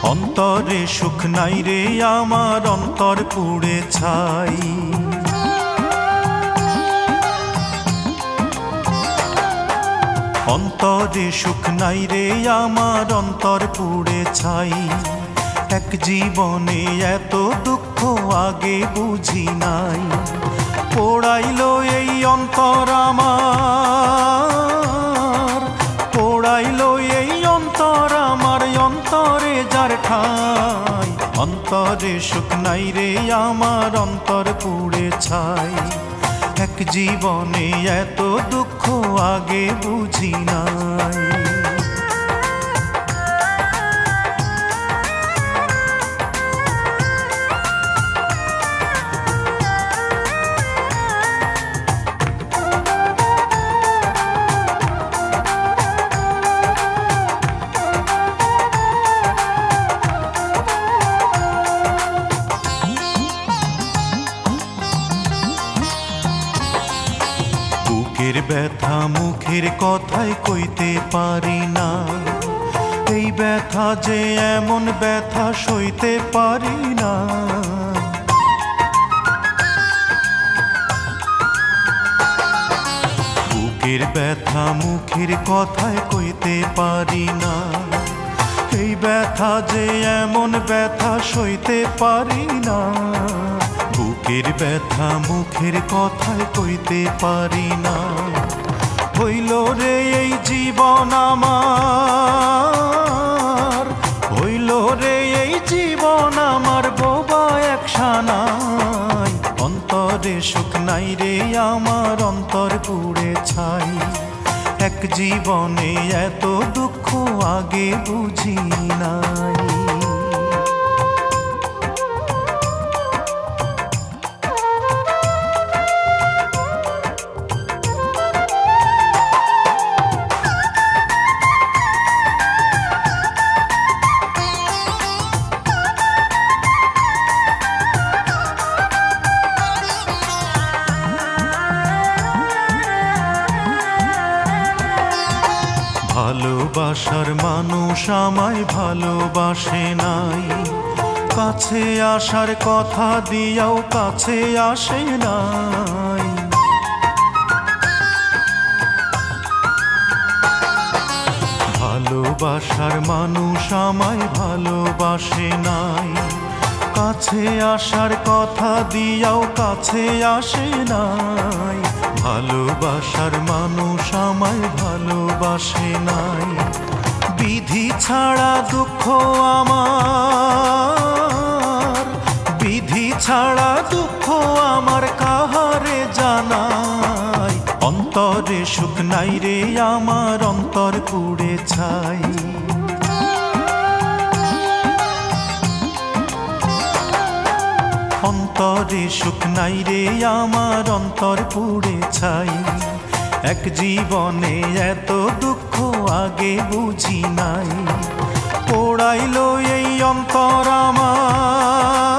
অন্তরে সুখ নাই রে আমার, অন্তর পুড়ে ছাই। অন্তরে সুখ নাই রে আমার, অন্তর পুড়ে ছাই। এক জীবনে এত দুঃখ আগে বুঝি নাই। পোড়াইলো এই অন্তর আমার, পোড়াইলো এই অন্তর আমার, অন্তরে যার ঠাই। অন্তরে সুখ নাই রে আমার, অন্তর পুড়ে ছাই। এক জীবনে এত দুঃখ আগে বুঝি নাই। বুকের ব্যথা মুখের কথায় কইতে পারি না, এই ব্যথা যে এমন ব্যথা সইতে পারি না। বুকের ব্যথা মুখের কথায় কইতে পারি না, এই ব্যথা যে এমন ব্যথা সইতে পারি না। বুকের ব্যথা মুখের কথায় কইতে পারি না। হইল রে এই জীবন আমার, হইল রে এই জীবন আমার, বোবা একসানাই। অন্তরে সুখ নাই রে আমার, অন্তর পুড়ে ছাই। এক জীবনে এত দুঃখ আগে বুঝি নাই। ভালোবাসার মানুষ আমায় ভালোবাসে নাই, কাছে আসার কথা দিয়াও কাছে আসে নাই। ভালোবাসার মানুষ আমায় ভালোবাসে নাই, কাছে আসার কথা দিয়াও কাছে আসে নাই। ভালোবাসার মানুষ আমায় ভালোবাসে নাই। বিধি ছাড়া দুঃখ আমার, বিধি ছাড়া দুঃখ আমার, কাহারে জানাই। অন্তরে সুখ নাই রে আমার, অন্তর পুড়ে ছাই। অন্তরে সুখ নাই রে আমার, অন্তর পুড়ে ছাই। এক জীবনে এত দুঃখ আগে বুঝি নাই। পোড়াইলো এই অন্তর আমার,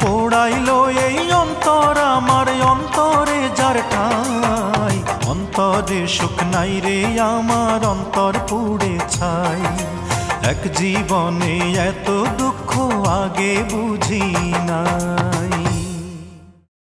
পোড়াইলো এই অন্তর আমার, অন্তরে যার ঠাই। অন্তরে সুখ নাই রে আমার, অন্তর পুড়ে ছাই। এক জীবনে এত দুঃখ আগে বুঝি নাই।